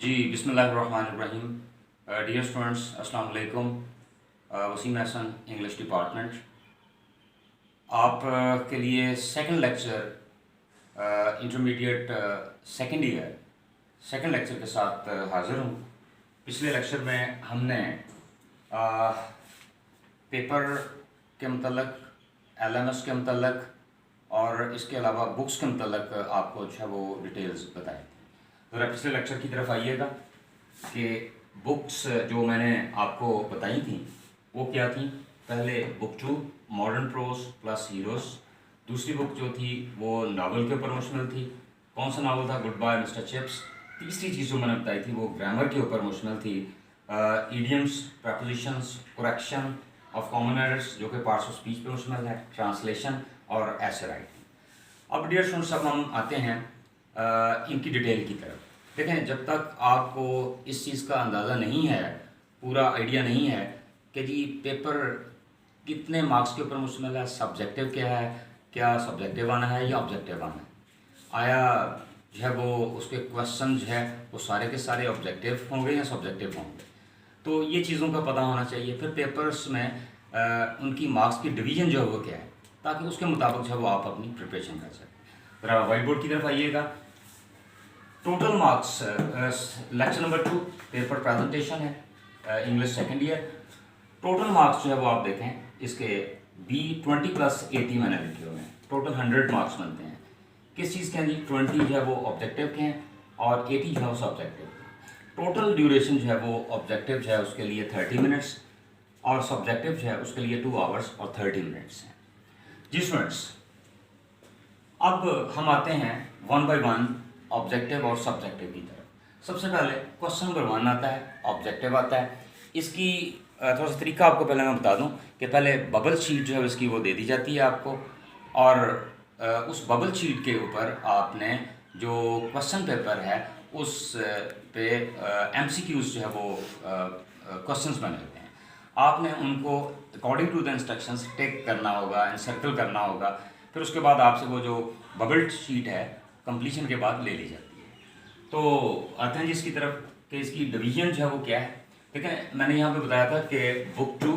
जी बिस्मिल्लाहिर्रहमानिर्रहीम। Dear students, अस्सलाम वालेकुम। वसीम हसन, इंग्लिश डिपार्टमेंट, आप के लिए second lecture intermediate second year second lecture के साथ हाज़िर हूँ। पिछले लेक्चर में हमने पेपर के मतलब एलएमएस के मतलब और इसके अलावा बुक्स के मतलब आपको जो है वो डिटेल्स बताई थी। ज़रा पिछले लेक्चर की तरफ आइएगा कि बुक्स जो मैंने आपको बताई थी वो क्या थी। पहले book 2 modern prose plus heroes, दूसरी बुक जो थी वो नावल के ऊपर मुश्तमिल थी। कौन सा नावल था? Goodbye mister chips. तीसरी चीज़ जो मैंने बताई थी वो ग्रामर के ऊपर मुश्तमिल थी। Idioms, propositions, correction of common errors जो कि पार्ट्स ऑफ स्पीच पे मुश्तमिल है, ट्रांसलेशन और ऐसे राइटिंग। अब डियर स्टूडेंट्स, अब हम आते हैं इनकी डिटेल की तरफ। देखें, जब तक आपको इस चीज़ का अंदाज़ा नहीं है, पूरा आइडिया नहीं है कि जी पेपर कितने मार्क्स के ऊपर मुश्तमिल है, सब्जेक्टिव क्या है, क्या सब्जेक्टिव आना है या ऑब्जेक्टिव आना है, आया जो है वो उसके क्वेश्चन जो है वो सारे के सारे ऑब्जेक्टिव होंगे या सब्जेक्टिव होंगे, तो ये चीज़ों का पता होना चाहिए। फिर पेपर्स में उनकी मार्क्स की डिवीज़न जो है वो क्या है, ताकि उसके मुताबिक जो है वो आप अपनी प्रिपरेशन कर सकें। ज़रा वाइट बोर्ड की तरफ आइएगा। Total marks lecture number 2 paper presentation है, English second year. Total marks जो है वो आप देखें, इसके B20 + 80 मैंने लिखे हुए हैं। टोटल 100 मार्क्स बनते हैं। किस चीज़ के हैं जी? 20 जो है वो ऑब्जेक्टिव के हैं और 80 जो है वो सब्जेक्टिव के। टोटल ड्यूरेशन जो है वो ऑब्जेक्टिव जो है उसके लिए 30 मिनट्स और सब्जेक्टिव जो है उसके लिए 2 आवर्स और 30 मिनट्स हैं। जी स्टूडेंट्स, अब हम आते हैं वन बाय वन ऑब्जेक्टिव और सब्जेक्टिव की तरफ। सबसे पहले क्वेश्चन नंबर 1 आता है, ऑब्जेक्टिव आता है। इसकी थोड़ा सा तरीका आपको पहले मैं बता दूं कि पहले बबल शीट जो है इसकी वो दे दी जाती है आपको, और उस बबल शीट के ऊपर आपने जो क्वेश्चन पेपर है उस पे MCQs जो है वो क्वेश्चंस बने होते हैं। आपने उनको अकॉर्डिंग टू द इंस्ट्रक्शंस टिक करना होगा, एनसर्कल करना होगा। फिर उसके बाद आपसे वो जो बबल शीट है कंप्लीशन के बाद ले ली जाती है। तो आते हैं जी इसकी तरफ कि इसकी डिवीजन जो है वो क्या है। देखें, मैंने यहाँ पे बताया था कि बुक 2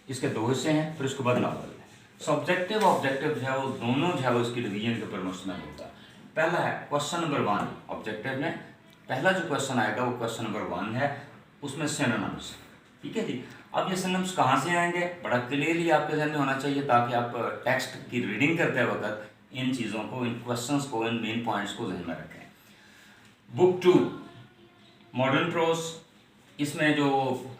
इसके 2 हिस्से हैं, फिर उसके बाद नावल है। सब्जेक्टिव ऑब्जेक्टिव जो है वो दोनों जो है वो इसकी डिवीजन के ऊपर मुश्तमिल होता है। पहला है क्वेश्चन नंबर 1 ऑब्जेक्टिव में। पहला जो क्वेश्चन आएगा वो क्वेश्चन नंबर 1 है, उसमें सिनोनिम्स। ठीक है जी। अब ये सिनोनिम्स कहाँ से आएंगे, बड़ा क्लियरली आपके जहन में होना चाहिए, ताकि आप टेक्स्ट की रीडिंग करते वक्त इन चीज़ों को, इन क्वेश्चंस को, इन मेन पॉइंट्स को जहन में रखें। बुक 2 मॉडर्न प्रोज, इसमें जो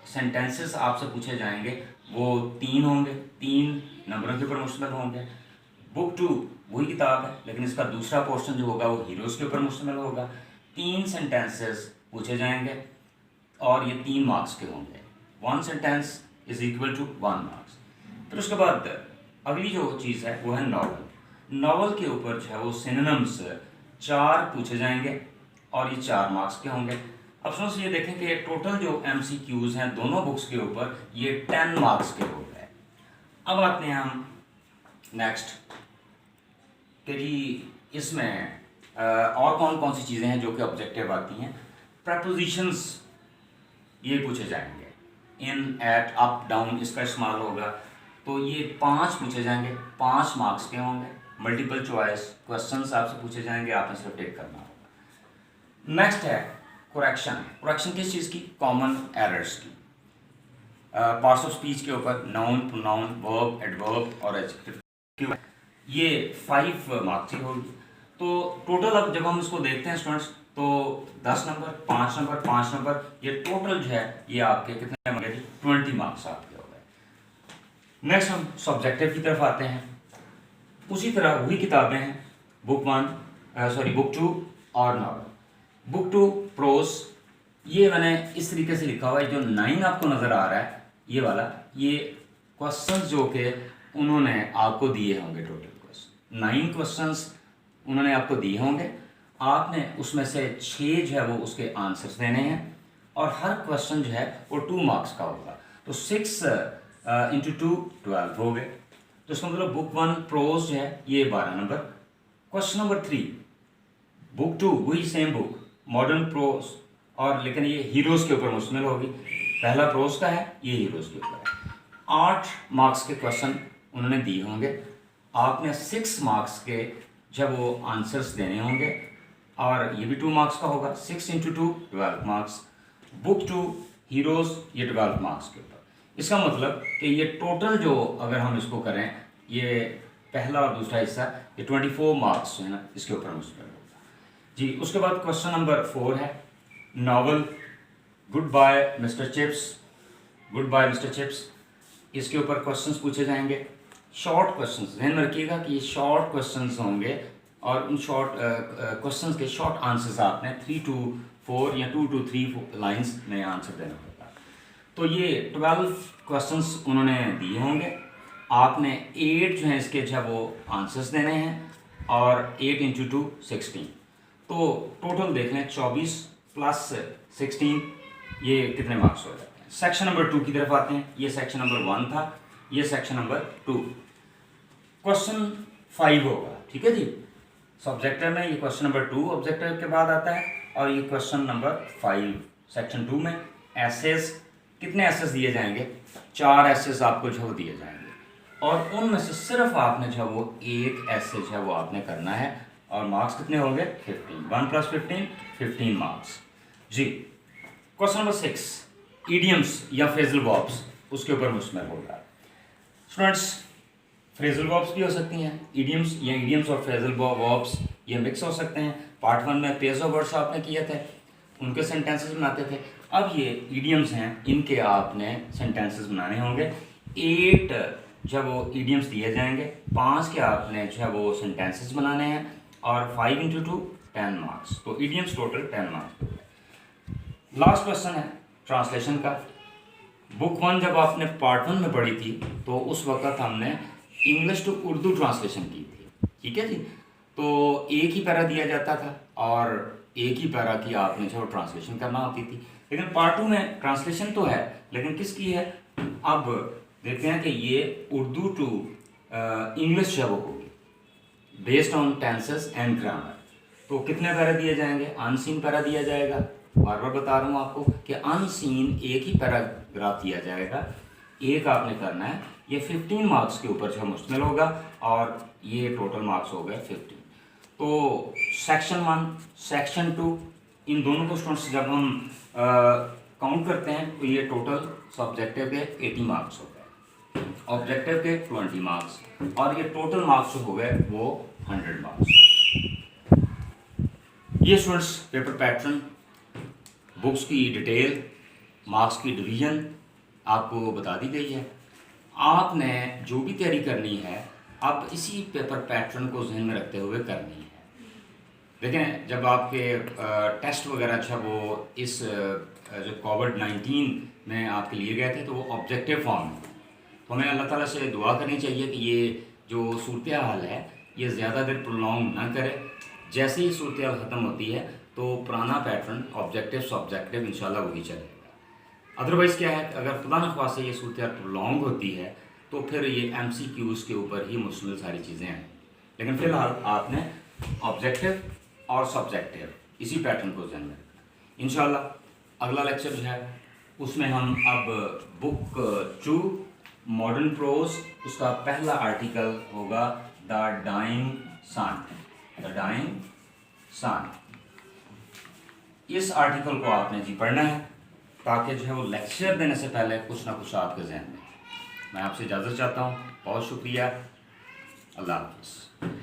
सेंटेंसेस आपसे पूछे जाएंगे वो 3 होंगे, 3 नंबरों के ऊपर मुश्तमिल होंगे। बुक 2 वही किताब है, लेकिन इसका दूसरा पोर्शन जो होगा वो हीरोज़ के ऊपर मुश्तमिल होगा। 3 सेंटेंसेस पूछे जाएंगे और ये 3 मार्क्स के होंगे। 1 sentence is equal to 1 marks. फिर उसके बाद अगली जो चीज़ है वो है नावल। नावल के ऊपर जो है वो सिनोनिम्स 4 पूछे जाएंगे और ये 4 मार्क्स के होंगे। अब समझ ये देखें कि टोटल जो MCQs हैं दोनों बुक्स के ऊपर ये 10 मार्क्स के हो गए। अब आते हैं हम नेक्स्ट कि जी इसमें और कौन कौन सी चीज़ें हैं जो कि ऑब्जेक्टिव आती हैं। प्रपोजिशंस ये पूछे जाएंगे, इन, एट, अप, डाउन, इसका इस्तेमाल होगा। तो ये 5 पूछे जाएंगे, 5 मार्क्स के होंगे। मल्टीपल चॉइस क्वेश्चंस आपसे पूछे जाएंगे, आपने सिर्फ टिक करना होगा। नेक्स्ट है करेक्शन। करेक्शन किस चीज़ की? कॉमन एरर्स की। पार्ट्स ऑफ स्पीच के ऊपर नाउन, प्रोनाउन, वर्ब, एडवर्ब और एडजेक्टिव, ये 5 मार्क्स की होगी। तो टोटल अब जब हम इसको देखते हैं स्टूडेंट्स, तो 10 नंबर, 5 नंबर, 5 नंबर, ये टोटल जो है ये आपके कितने होंगे जी? 20 मार्क्स आपके हो गए। नेक्स्ट हम सब्जेक्टिव की तरफ आते हैं। उसी तरह वही किताबें हैं, बुक 2 और नावल। बुक 2 प्रोज, ये मैंने इस तरीके से लिखा हुआ है, जो 9 आपको नज़र आ रहा है ये वाला, ये क्वेश्चंस जो कि उन्होंने आपको दिए होंगे। टोटल क्वेश्चन 9 क्वेश्चंस उन्होंने आपको दिए होंगे। आपने उसमें से 6 जो है वो उसके आंसर्स देने हैं और हर क्वेश्चन जो है वो 2 मार्क्स का होगा। तो 6 × 2 12 हो गए। तो इसका मतलब बुक 1 प्रोज जो है ये 12 नंबर। क्वेश्चन नंबर 3 बुक 2 वही सेम बुक मॉडर्न प्रोज और लेकिन ये हीरोज़ के ऊपर मुश्तमिल होगी। पहला प्रोज का है, ये हीरोज़ के ऊपर है। 8 मार्क्स के क्वेश्चन उन्होंने दिए होंगे, आपने 6 मार्क्स के जब वो आंसर्स देने होंगे, और ये भी 2 मार्क्स का होगा। 6 × 2 12 मार्क्स। बुक 2 हीरोज़, ये 12 मार्क्स के ऊपर। इसका मतलब कि ये टोटल जो अगर हम इसको करें, ये पहला और दूसरा हिस्सा, ये 24 मार्क्स है ना, इसके ऊपर मुश्किल होगा जी। उसके बाद क्वेश्चन नंबर 4 है novel goodbye mister chips, goodbye mister chips. इसके ऊपर क्वेश्चंस पूछे जाएंगे, शॉर्ट क्वेश्चंस। ध्यान में रखिएगा कि ये शॉर्ट क्वेश्चंस होंगे, और उन शॉर्ट क्वेश्चंस के शॉर्ट आंसर्स आपने 3 to 4 या 2 to 3 लाइंस में आंसर देना होगा। तो ये 12 क्वेश्चंस उन्होंने दिए होंगे, आपने 8 जो हैं इसके जब वो आंसर्स देने हैं, और 8 × 2 16। तो टोटल देख लें 24 + 16, ये कितने मार्क्स हो जाते हैं। सेक्शन नंबर 2 की तरफ आते हैं। ये सेक्शन नंबर 1 था, ये सेक्शन नंबर 2। क्वेश्चन 5 होगा, ठीक है जी। सब्जेक्टिव में ये क्वेश्चन नंबर 2 ऑब्जेक्टिव के बाद आता है, और ये क्वेश्चन नंबर 5 सेक्शन 2 में एसेस। कितने एसेस दिए जाएंगे? 4 एसेस आपको जो दिए जाएंगे, और उनमें से सिर्फ आपने जो वो एक एसे जो है वो आपने करना है, और मार्क्स कितने होंगे? 15। 1 + 15 15 मार्क्स जी। क्वेश्चन नंबर 6 इडियम्स या फ्रेजल वर्ब्स, उसके ऊपर मुश्तमिल होगा स्टूडेंट्स। फ्रेजल वर्ब्स भी हो सकती हैं, इडियम्स या इडियम्स और फ्रेजल वर्ब्स ये मिक्स हो सकते हैं। पार्ट 1 में पेयर्स ऑफ वर्ड्स आपने किए थे, उनके सेंटेंसेस बनाते थे। अब ये इडियम्स हैं, इनके आपने सेंटेंसेस बनाने होंगे। 8 जब वो इडियम्स दिए जाएंगे, 5 के आपने जो है वो सेंटेंसेस बनाने हैं, और 5 × 2 10 मार्क्स। तो idioms total 10 marks. Last question है ट्रांसलेशन का। बुक 1 जब आपने पार्ट 1 में पढ़ी थी, तो उस वक्त हमने इंग्लिश टू उर्दू ट्रांसलेशन की थी, ठीक है जी। तो एक ही पैरा दिया जाता था, और एक ही पैरा की आपने जो ट्रांसलेशन करना होती थी। लेकिन पार्ट 2 में ट्रांसलेशन तो है, लेकिन किसकी है? अब देखते हैं कि ये उर्दू टू इंग्लिश जो वो होगी, based on tenses and grammar. तो कितने पैरा दिए जाएंगे? अनसीन पैरा दिया जाएगा। बार बार बता रहा हूँ आपको कि अनसीन एक ही पैराग्राफ दिया जाएगा, एक आपने करना है। ये 15 मार्क्स के ऊपर जो मुश्तमिल होगा, और ये टोटल मार्क्स हो गए 15। तो सेक्शन 1 सेक्शन 2 इन दोनों को स्टूडेंट्स जब हम काउंट करते हैं, तो ये टोटल सब्जेक्टिव के 80 मार्क्स हो गए, ऑब्जेक्टिव के 20 मार्क्स, और ये टोटल मार्क्स जो हो गए वो 100 मार्क्स। ये स्टूडेंट्स पेपर पैटर्न, बुक्स की डिटेल, मार्क्स की डिवीज़न आपको बता दी गई है। आपने जो भी तैयारी करनी है, आप इसी पेपर पैटर्न को जहन में रखते हुए करनी है। देखें, जब आपके टेस्ट वगैरह अच्छा वो इस जो कोविड-19 में आपके लिए गए थे, तो वो ऑब्जेक्टिव फॉर्म में, तो हमें अल्लाह ताला से दुआ करनी चाहिए कि ये जो सूरत हाल है ये ज़्यादा देर प्रोलॉन्ग ना करे। जैसे ही सूरत हाल ख़त्म होती है, तो पुराना पैटर्न ऑब्जेक्टिव सब्जेक्टिव इंशाल्लाह वही चलेगा। अदरवाइज़ क्या है, अगर खुदा न ख्वास्ते ये सूरत हाल प्रोलॉन्ग होती है, तो फिर ये MCQs के ऊपर ही मुश्किल सारी चीज़ें हैं। लेकिन फ़िलहाल आपने ऑब्जेक्टिव और सब्जेक्टिव इसी पैटर्न को ध्यान में रखना। इंशाल्लाह अगला लेक्चर जो है उसमें हम अब बुक 2 मॉडर्न प्रोज, उसका पहला आर्टिकल होगा the dying sun, the dying sun. इस आर्टिकल को आपने जी पढ़ना है, ताकि जो है वो लेक्चर देने से पहले कुछ ना कुछ आपके जहन में। मैं आपसे इजाज़त चाहता हूँ। बहुत शुक्रिया। अल्लाह हाफ़िज़।